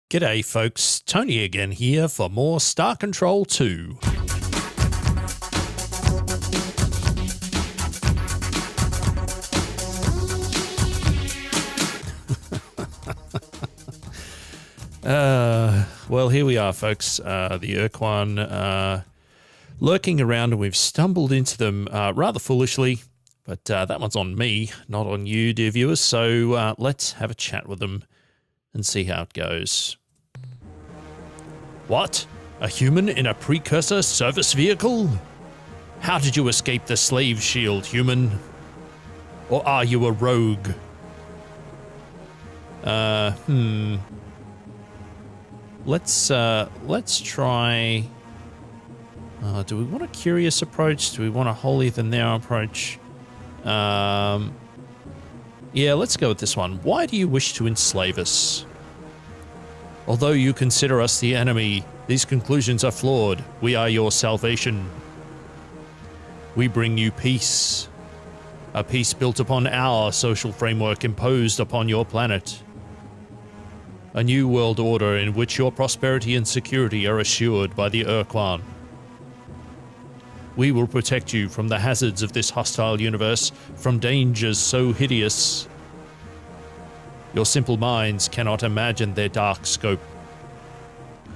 G'day folks, Tony again here for more Star Control 2. Well, here we are folks, the Ur-Quan lurking around, and we've stumbled into them rather foolishly, but that one's on me, not on you, dear viewers, so let's have a chat with them and see how it goes. What? A human in a Precursor service vehicle? How did you escape the slave shield, human? Or are you a rogue? Let's try... do we want a curious approach? Do we want a holier-than-thou approach? Yeah, let's go with this one. Why do you wish to enslave us? Although you consider us the enemy, these conclusions are flawed. We are your salvation. We bring you peace. A peace built upon our social framework imposed upon your planet. A new world order in which your prosperity and security are assured by the Ur-Quan. We will protect you from the hazards of this hostile universe, from dangers so hideous. Your simple minds cannot imagine their dark scope.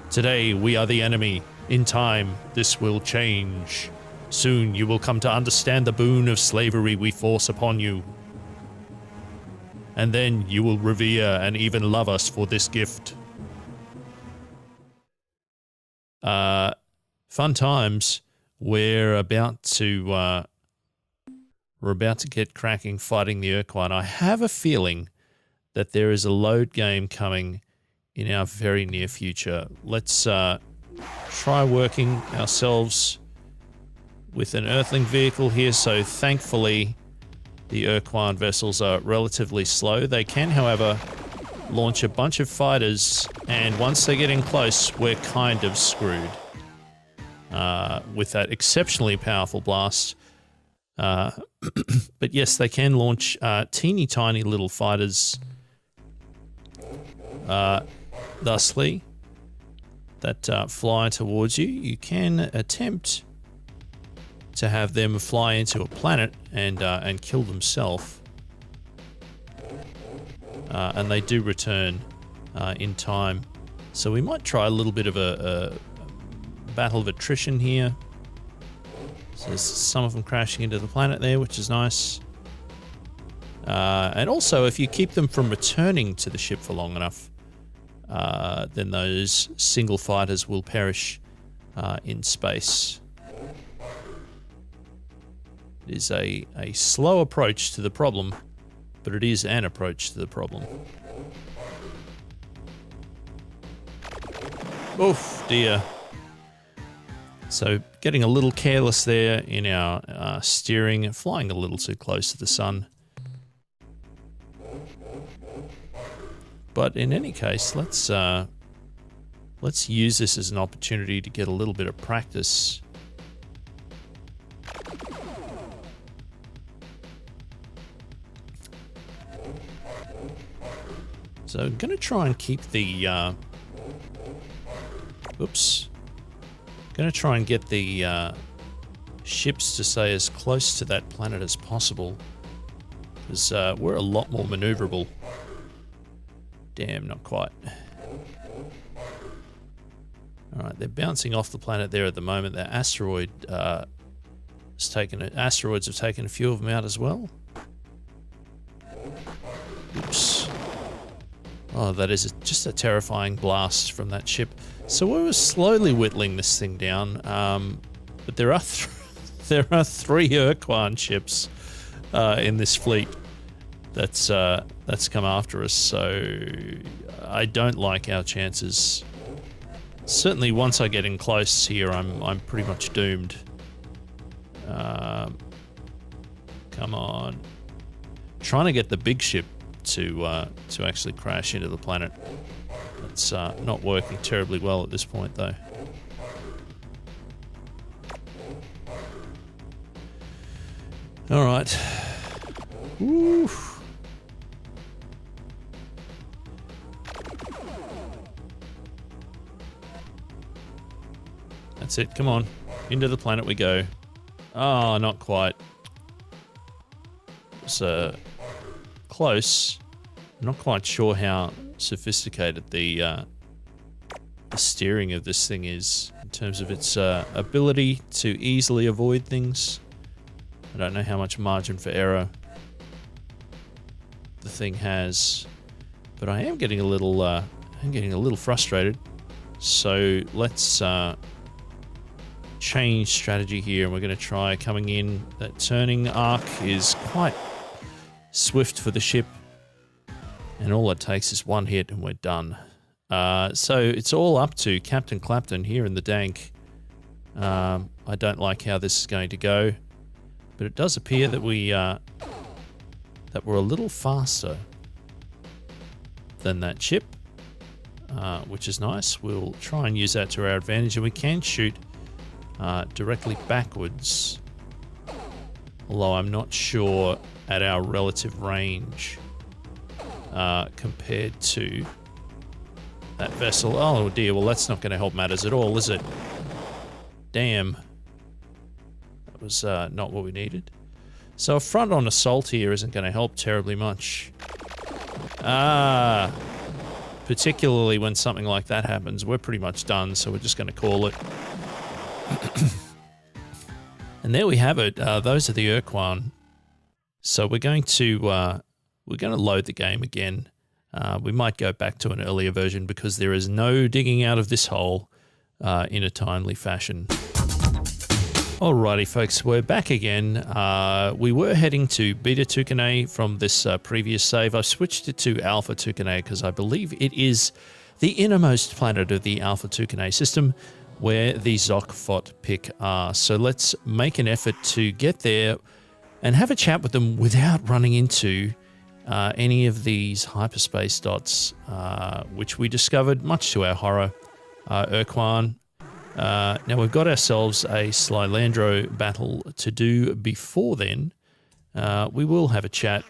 Today, we are the enemy. In time, this will change. Soon, you will come to understand the boon of slavery we force upon you. And then you will revere and even love us for this gift. Fun times. We're about to get cracking fighting the Ur-Quan. I have a feeling that there is a load game coming in our very near future. Let's try working ourselves with an Earthling vehicle here. So thankfully, the Ur-Quan vessels are relatively slow. They can, however, launch a bunch of fighters, and once they get in close, we're kind of screwed with that exceptionally powerful blast. But yes, they can launch teeny tiny little fighters. Thusly, that fly towards you. You can attempt to have them fly into a planet and kill themselves, and they do return in time. So we might try a little bit of a battle of attrition here. So there's some of them crashing into the planet there, which is nice. And also, if you keep them from returning to the ship for long enough, then those single fighters will perish in space. It is a slow approach to the problem, but it is an approach to the problem. Oof, dear. So getting a little careless there in our steering, flying a little too close to the sun. But in any case, let's use this as an opportunity to get a little bit of practice. So I'm going to try and keep the... Going to try and get the ships to stay as close to that planet as possible, because we're a lot more maneuverable. Damn, not quite. Alright, they're bouncing off the planet there at the moment. The asteroid asteroids have taken a few of them out as well. Oops. Oh, that is just a terrifying blast from that ship. So we were slowly whittling this thing down, but there are three Ur-Quan ships in this fleet that's come after us, so I don't like our chances. Certainly, once I get in close here, I'm pretty much doomed. Come on, trying to get the big ship to actually crash into the planet. It's not working terribly well at this point, though. All right. Woo. That's it. Come on. Into the planet we go. Oh, not quite. It's close. I'm not quite sure how sophisticated the steering of this thing is in terms of its ability to easily avoid things. I don't know how much margin for error the thing has, but I am getting a little frustrated. So let's change strategy here, and we're going to try coming in. That turning arc is quite swift for the ship, and all it takes is one hit and we're done. So it's all up to Captain Clapton here in the dank. I don't like how this is going to go, but it does appear that we're a little faster than that ship, which is nice. We'll try and use that to our advantage, and we can shoot directly backwards, although I'm not sure at our relative range compared to that vessel. Oh dear, well that's not going to help matters at all, is it? Damn. That was not what we needed. So a front-on assault here isn't going to help terribly much. Particularly when something like that happens, we're pretty much done, so we're just going to call it. And there we have it. Those are the Ur-Quan. So we're going to load the game again. We might go back to an earlier version because there is no digging out of this hole in a timely fashion. Alrighty, folks, we're back again. We were heading to Beta Tucanae from this previous save. I've switched it to Alpha Tucanae because I believe it is the innermost planet of the Alpha Tucanae system where the Zokfot pick are. So let's make an effort to get there and have a chat with them without running into any of these hyperspace dots, which we discovered, much to our horror, Ur-Quan. Now we've got ourselves a Slylandro battle to do before then. We will have a chat.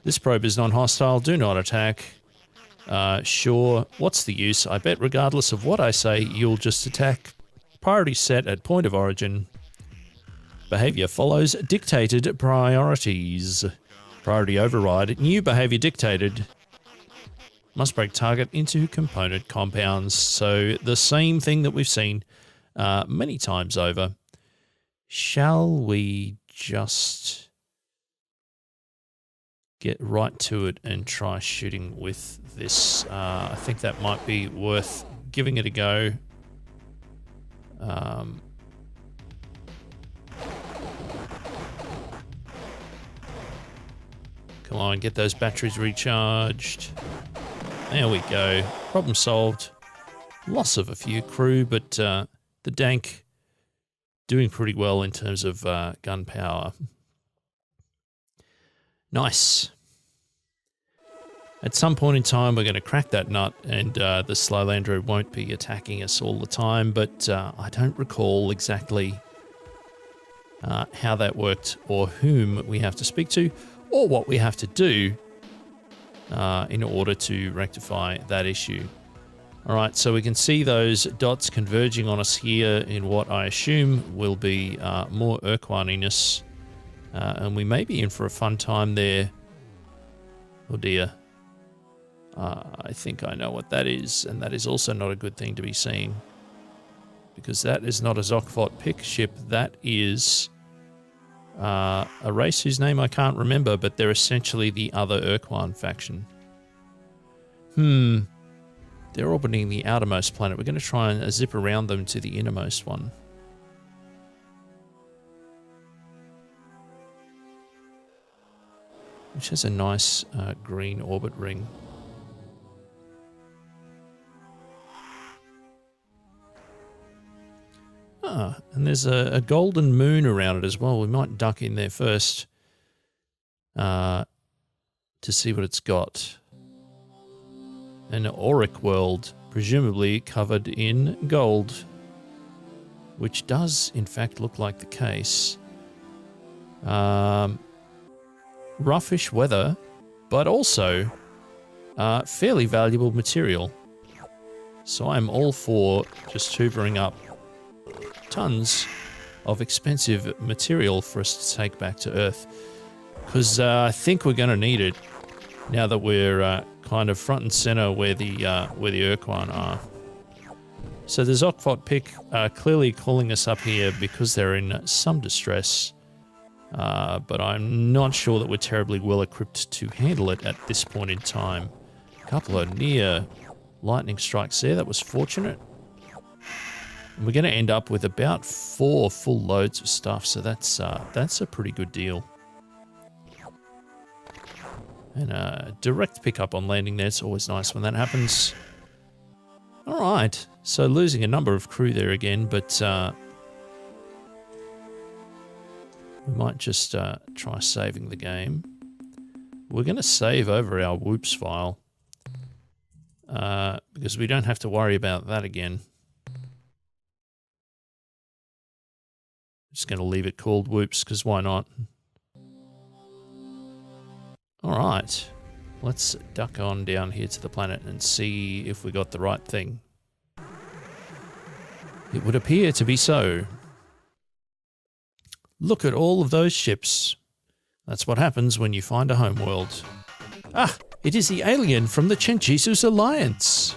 This probe is non-hostile, do not attack. Sure, what's the use? I bet regardless of what I say, you'll just attack. Priority set at point of origin. Behavior follows dictated priorities. Priority override, new behavior dictated. Must break target into component compounds. So the same thing that we've seen many times over. Shall we just get right to it and try shooting with this? I think that might be worth giving it a go. Come on, get those batteries recharged. There we go. Problem solved. Loss of a few crew, but the dank doing pretty well in terms of gunpowder. Nice. At some point in time, we're going to crack that nut, and the Slylandro won't be attacking us all the time, but I don't recall exactly how that worked or whom we have to speak to or what we have to do in order to rectify that issue. All right, so we can see those dots converging on us here in what I assume will be more Ur-Quan-iness, and we may be in for a fun time there. Oh dear. I think I know what that is, and that is also not a good thing to be seeing, because that is not a Zokfot pick ship. That is a race whose name I can't remember, but they're essentially the other Ur-Quan faction. They're orbiting the outermost planet. We're going to try and zip around them to the innermost one. Which has a nice green orbit ring. And there's a golden moon around it as well. We might duck in there first to see what it's got. An auric world, presumably covered in gold, which does in fact look like the case. Roughish weather, but also fairly valuable material. So I'm all for just hoovering up tons of expensive material for us to take back to Earth. Because I think we're going to need it now that we're kind of front and center where the Ur-Quan are. So the Zokvot pick are clearly calling us up here because they're in some distress. But I'm not sure that we're terribly well equipped to handle it at this point in time. A couple of near lightning strikes there. That was fortunate. And we're going to end up with about 4 full loads of stuff, so that's a pretty good deal. And a direct pickup on landing there. It's always nice when that happens. All right, so losing a number of crew there again, but we might just try saving the game. We're going to save over our whoops file because we don't have to worry about that again. Just going to leave it called whoops because why not? All right, let's duck on down here to the planet and see if we got the right thing. It would appear to be so. Look at all of those ships. That's what happens when you find a homeworld. Ah, it is the alien from the Chenchisus Alliance.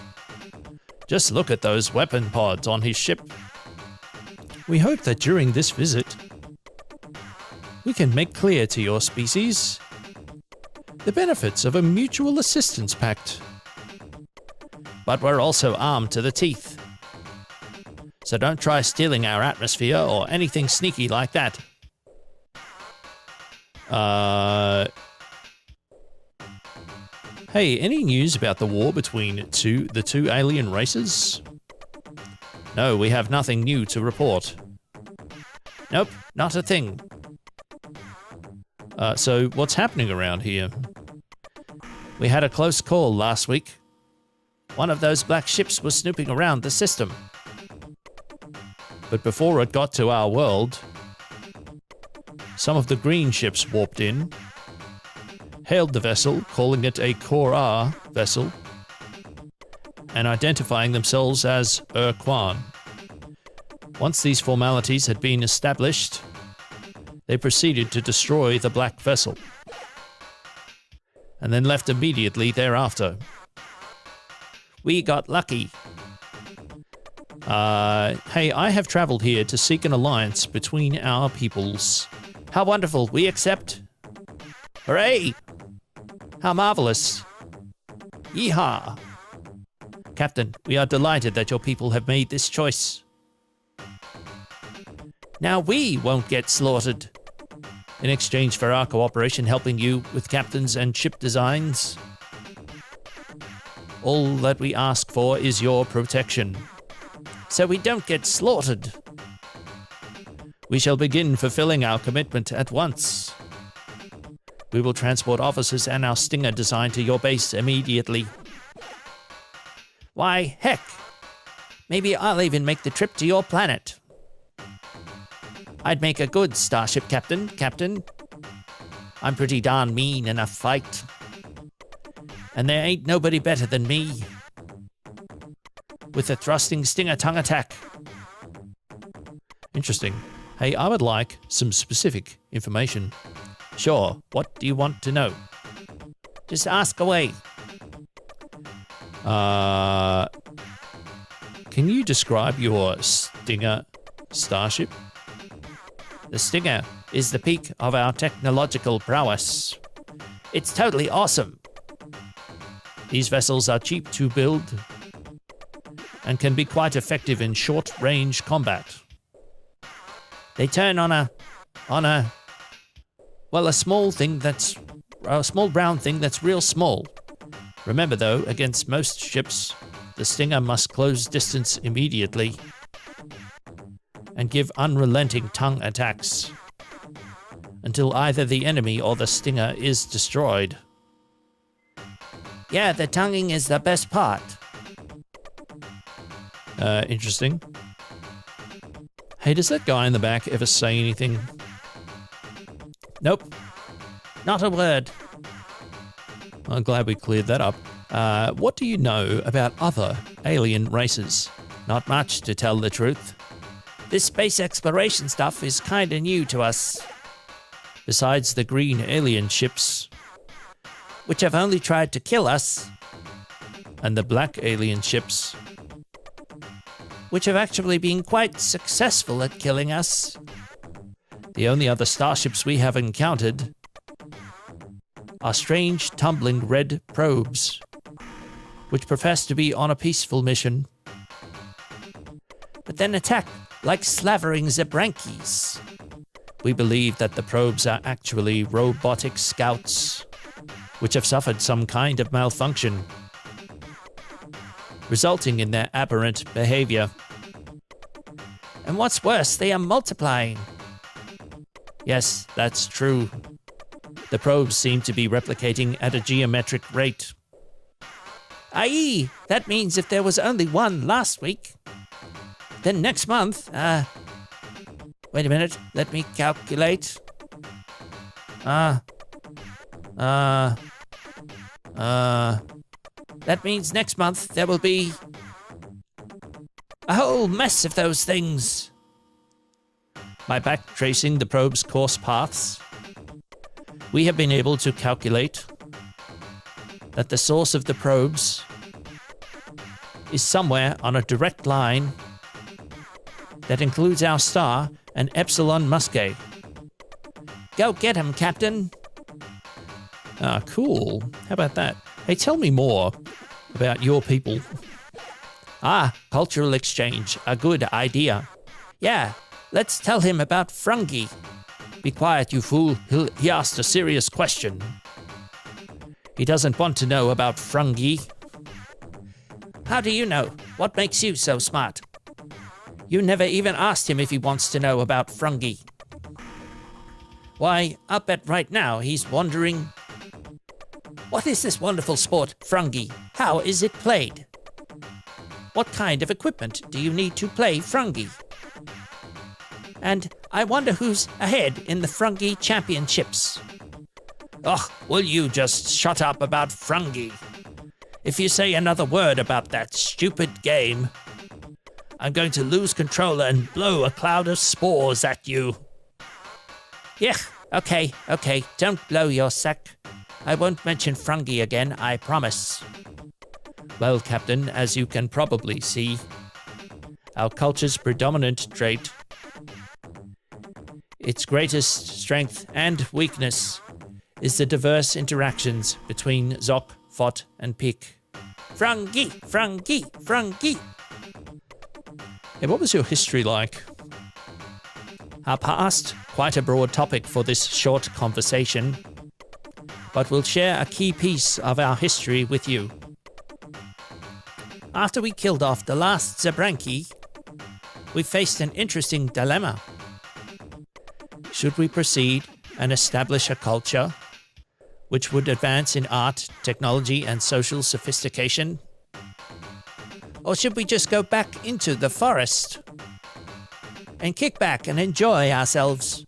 Just look at those weapon pods on his ship. We hope that during this visit, we can make clear to your species the benefits of a mutual assistance pact. But we're also armed to the teeth. So don't try stealing our atmosphere or anything sneaky like that. Hey, any news about the war between the two alien races? No, we have nothing new to report. Nope, not a thing. So what's happening around here? We had a close call last week. One of those black ships was snooping around the system. But before it got to our world, some of the green ships warped in, hailed the vessel, calling it a Core R vessel, and identifying themselves as Ur-Quan. Once these formalities had been established, they proceeded to destroy the black vessel, and then left immediately thereafter. We got lucky. Hey, I have traveled here to seek an alliance between our peoples. How wonderful, we accept. Hooray! How marvelous. Yeehaw! Captain, we are delighted that your people have made this choice. Now we won't get slaughtered. In exchange for our cooperation helping you with captains and ship designs, all that we ask for is your protection, so we don't get slaughtered. We shall begin fulfilling our commitment at once. We will transport officers and our Stinger design to your base immediately. Why, heck, maybe I'll even make the trip to your planet. I'd make a good starship captain. I'm pretty darn mean in a fight. And there ain't nobody better than me. With a thrusting Stinger tongue attack. Interesting. Hey, I would like some specific information. Sure, what do you want to know? Just ask away. Can you describe your Stinger starship? The Stinger is the peak of our technological prowess. It's totally awesome. These vessels are cheap to build and can be quite effective in short-range combat. They turn on a small brown thing that's real small. Remember though, against most ships, the Stinger must close distance immediately and give unrelenting tongue attacks until either the enemy or the Stinger is destroyed. Yeah, the tonguing is the best part. Interesting. Hey, does that guy in the back ever say anything? Nope. Not a word. I'm glad we cleared that up. What do you know about other alien races? Not much, to tell the truth. This space exploration stuff is kinda new to us. Besides the green alien ships Which have only tried to kill us, and the black alien ships, which have actually been quite successful at killing us. the only other starships we have encountered are strange tumbling red probes, which profess to be on a peaceful mission, But then attack like slavering Zebrankies. We believe that the probes are actually robotic scouts, which have suffered some kind of malfunction, resulting in their aberrant behavior. And what's worse, they are multiplying. Yes, that's true. The probes seem to be replicating at a geometric rate. I.e., that means if there was only one last week, then next month, wait a minute, let me calculate. That means next month there will be a whole mess of those things. By backtracing the probe's course paths, we have been able to calculate that the source of the probes is somewhere on a direct line that includes our star and Epsilon Muscae. Go get him, Captain. Ah, cool. How about that? Hey, tell me more about your people. Cultural exchange. A good idea. Yeah, let's tell him about Frungy. Be quiet, you fool. He asked a serious question. He doesn't want to know about Frungy. How do you know? What makes you so smart? You never even asked him if he wants to know about Frungy. Why, I'll bet right now he's wondering, what is this wonderful sport, Frungy? How is it played? What kind of equipment do you need to play Frungy? And I wonder who's ahead in the Frungy championships. Ugh, will you just shut up about Frungy? If you say another word about that stupid game, I'm going to lose control and blow a cloud of spores at you. Yeah, okay, don't blow your sack. I won't mention Frungy again, I promise. Well, Captain, as you can probably see, our culture's predominant trait, its greatest strength and weakness, is the diverse interactions between Zoc, Fot, and Pick. Frungy! Hey, what was your history like? Our past, quite a broad topic for this short conversation, but we'll share a key piece of our history with you. After we killed off the last Zebranki, we faced an interesting dilemma. Should we proceed and establish a culture which would advance in art, technology, and social sophistication? Or should we just go back into the forest and kick back and enjoy ourselves,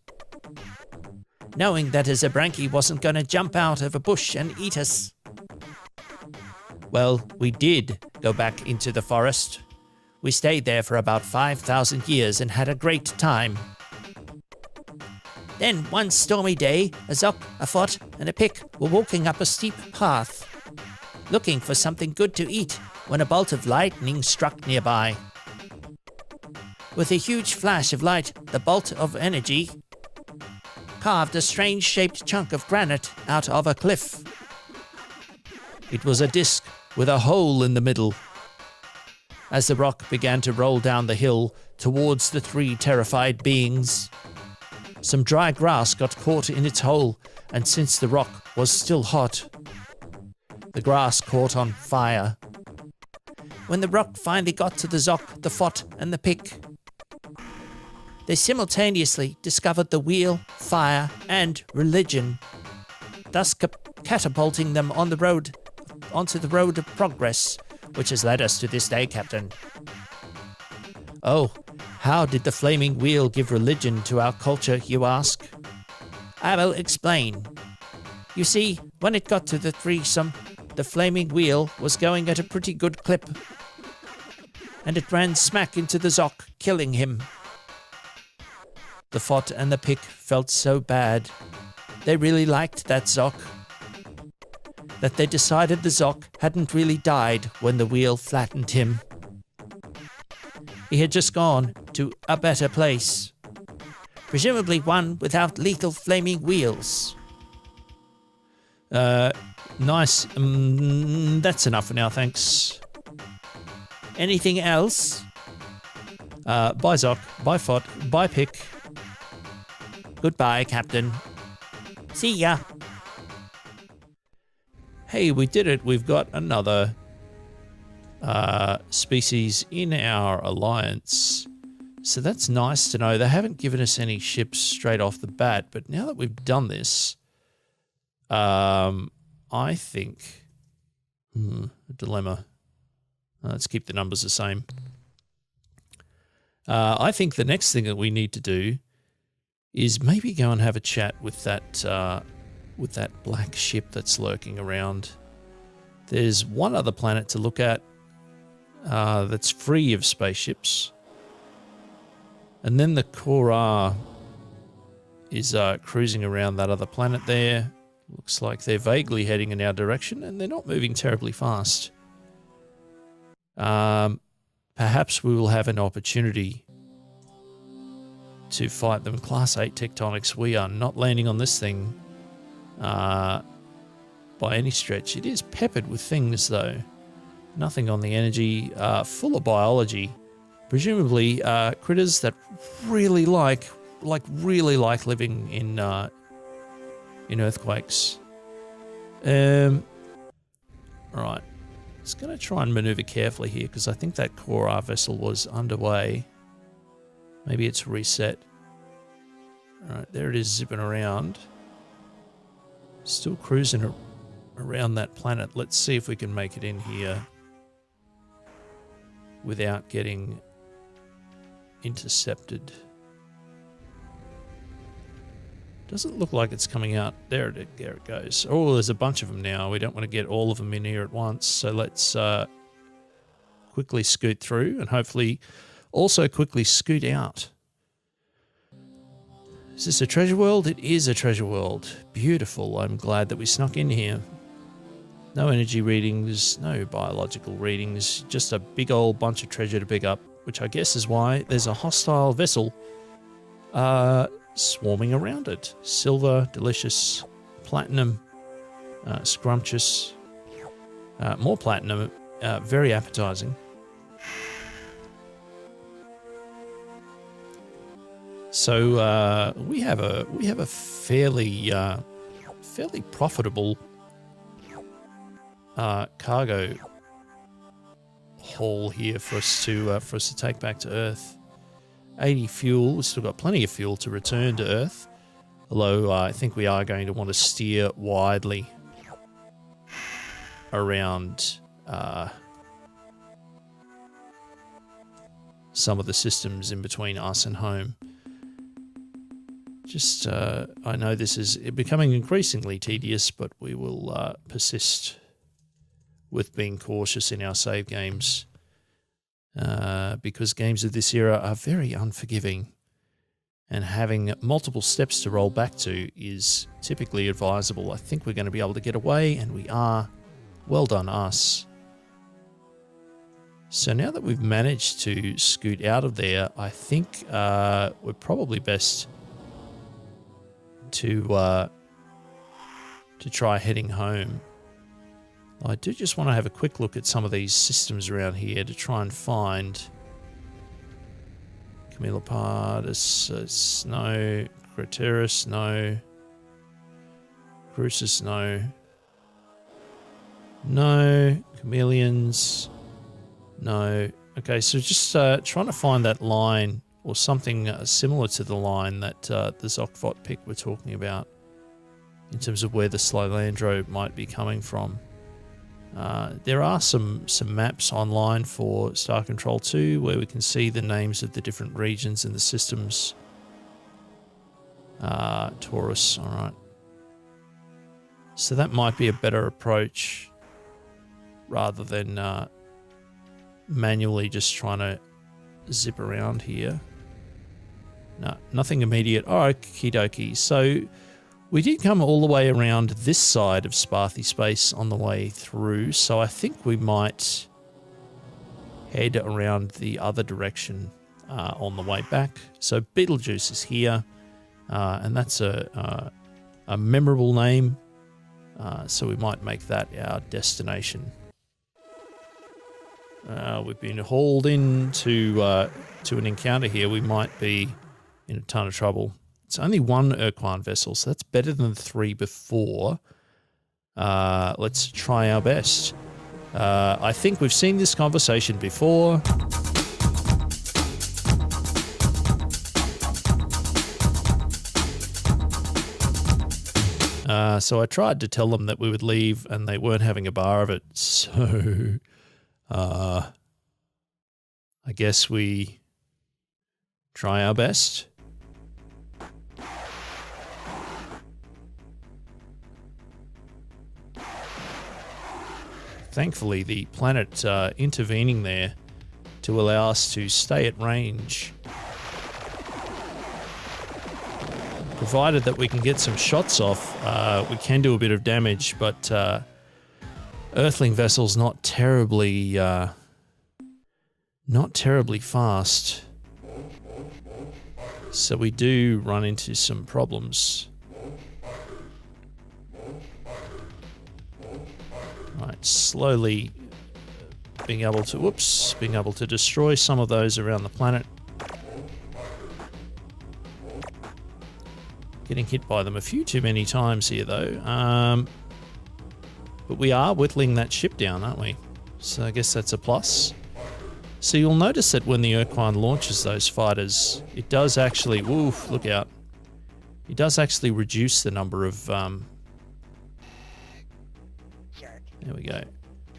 knowing that a Zebranki wasn't going to jump out of a bush and eat us? Well, we did go back into the forest. We stayed there for about 5,000 years and had a great time. Then one stormy day, a Zoc, a Fot, and a Pick were walking up a steep path, looking for something good to eat, when a bolt of lightning struck nearby. With a huge flash of light, the bolt of energy carved a strange-shaped chunk of granite out of a cliff. It was a disc with a hole in the middle. As the rock began to roll down the hill towards the three terrified beings, some dry grass got caught in its hole, and since the rock was still hot, the grass caught on fire. When the rock finally got to the Zoc, the Fot, and the Pick, they simultaneously discovered the wheel, fire, and religion, thus catapulting them on the road onto the road of progress, which has led us to this day, Captain. Oh, how did the flaming wheel give religion to our culture, you ask? I will explain. You see, when it got to the threesome, the flaming wheel was going at a pretty good clip, and it ran smack into the Zoc, killing him. The Fot and the Pick felt so bad. They really liked that Zoc, that they decided the Zoc hadn't really died when the wheel flattened him. He had just gone to a better place. Presumably one without lethal flaming wheels. Nice. That's enough for now, thanks. Anything else? Bye, Zoc. Bye, Fot. Bye, Pick. Goodbye, Captain. See ya. Hey, we did it. We've got another species in our alliance. So that's nice to know. They haven't given us any ships straight off the bat, but now that we've done this, I think... a dilemma. Let's keep the numbers the same. I think the next thing that we need to do is maybe go and have a chat with that black ship that's lurking around. There's one other planet to look at that's free of spaceships. And then the Cora is cruising around that other planet there. Looks like they're vaguely heading in our direction, and they're not moving terribly fast. Perhaps we will have an opportunity to fight them. Class 8 tectonics. We are not landing on this thing by any stretch. It is peppered with things, though. Nothing on the energy. Full of biology. Presumably critters that really like living in earthquakes. All right. Just going to try and maneuver carefully here because I think that Cora vessel was underway. Maybe it's reset. All right, there it is zipping around. Still cruising around that planet. Let's see if we can make it in here without getting intercepted. Doesn't look like it's coming out. There it goes. Oh, there's a bunch of them now. We don't want to get all of them in here at once. So let's quickly scoot through and hopefully also quickly scoot out. Is this a treasure world? It is a treasure world. Beautiful. I'm glad that we snuck in here. No energy readings, no biological readings, just a big old bunch of treasure to pick up, which I guess is why there's a hostile vessel swarming around it. Silver, delicious, platinum, scrumptious, more platinum, very appetizing. So we have a fairly profitable cargo haul here for us to take back to Earth. 80 fuel. We've still got plenty of fuel to return to Earth. Although I think we are going to want to steer widely around some of the systems in between us and home. Just, I know this is becoming increasingly tedious, but we will persist with being cautious in our save games. Because games of this era are very unforgiving, and having multiple steps to roll back to is typically advisable. I think we're going to be able to get away, and we are. Well done, us. So now that we've managed to scoot out of there, I think we're probably best to try heading home. I do just want to have a quick look at some of these systems around here to try and find Camillopardus, no. Craterus, no. Crucis, no. No. Chameleons, no. Okay, so just trying to find that line or something similar to the line that the Zocfot pick we're talking about in terms of where the Slylandro might be coming from. There are some maps online for Star Control 2 where we can see the names of the different regions and the systems. Taurus, all right. So that might be a better approach rather than manually just trying to zip around here. No, nothing immediate. Okie dokie. So we did come all the way around this side of Sparthy space on the way through, so I think we might head around the other direction on the way back. So Beetlejuice is here, and that's a memorable name, so we might make that our destination. We've been hauled into to an encounter here. We might be in a ton of trouble. It's only one Ur-Quan vessel, so that's better than the 3 before. Let's try our best. I think we've seen this conversation before. So I tried to tell them that we would leave, and they weren't having a bar of it. So I guess we try our best. Thankfully, the planet intervening there to allow us to stay at range. Provided that we can get some shots off, we can do a bit of damage, but Earthling vessel's not terribly fast. So we do run into some problems. Right, slowly being able to destroy some of those around the planet. Getting hit by them a few too many times here, though. But we are whittling that ship down, aren't we? So I guess that's a plus. So you'll notice that when the Ur-Quan launches those fighters, it does actually... Woof, look out. It does actually reduce the number of... there we go.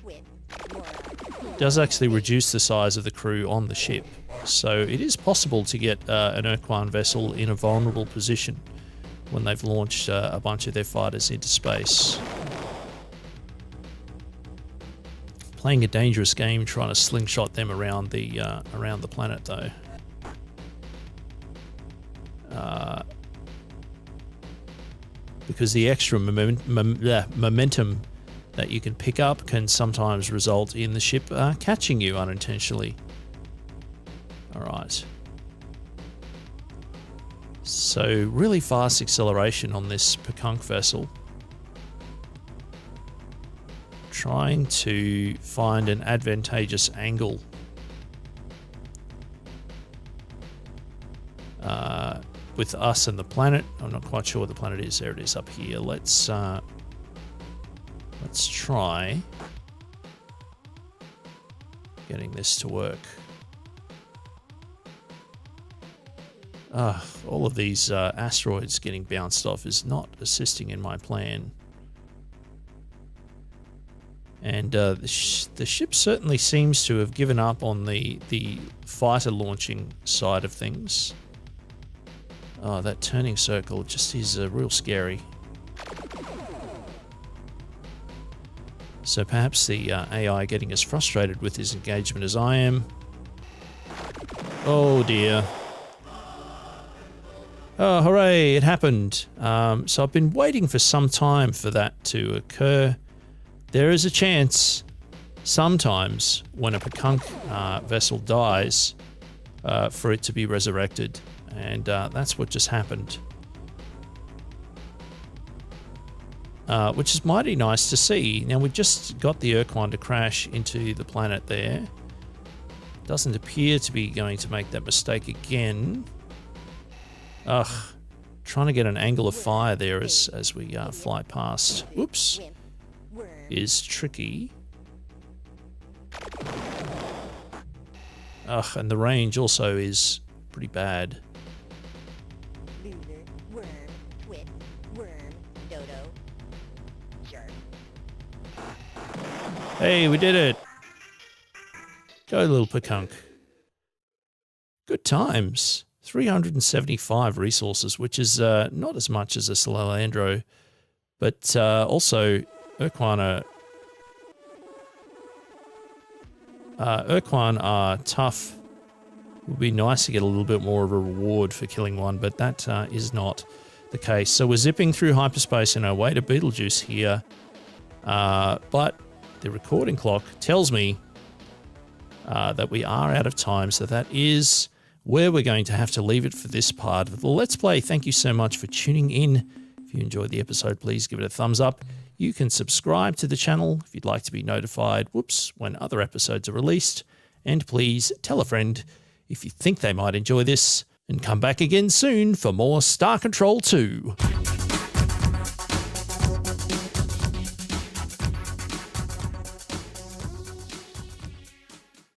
It does actually reduce the size of the crew on the ship. So it is possible to get an Ur-Quan vessel in a vulnerable position when they've launched a bunch of their fighters into space. Playing a dangerous game, trying to slingshot them around the planet, though. Because the extra momentum that you can pick up can sometimes result in the ship catching you unintentionally. All right. So really fast acceleration on this Pekunk vessel. Trying to find an advantageous angle with us and the planet. I'm not quite sure what the planet is. There it is up here. Let's try getting this to work. All of these asteroids getting bounced off is not assisting in my plan. And the ship certainly seems to have given up on the fighter launching side of things. Oh, that turning circle just is real scary. So perhaps the AI getting as frustrated with his engagement as I am. Oh dear. Oh, hooray, it happened. So I've been waiting for some time for that to occur. There is a chance, sometimes, when a Pekunk vessel dies, for it to be resurrected. And that's what just happened. Which is mighty nice to see. Now, we just got the Ur-Quan to crash into the planet there. Doesn't appear to be going to make that mistake again. Ugh. Trying to get an angle of fire there as we fly past. Oops. Is tricky. Ugh, and the range also is pretty bad. Hey, we did it! Go, little Pekunk. Good times. 375 resources, which is not as much as a Salandro, but also Ur-Quan are tough It would be nice to get a little bit more of a reward for killing one, but that is not the case. So we're zipping through hyperspace on our way to Betelgeuse here, but the recording clock tells me that we are out of time, so that is where we're going to have to leave it for this part of the Let's Play. Thank you so much for tuning in. If you enjoyed the episode, please give it a thumbs up. You can subscribe to the channel if you'd like to be notified, when other episodes are released. And please tell a friend if you think they might enjoy this, and come back again soon for more Star Control 2.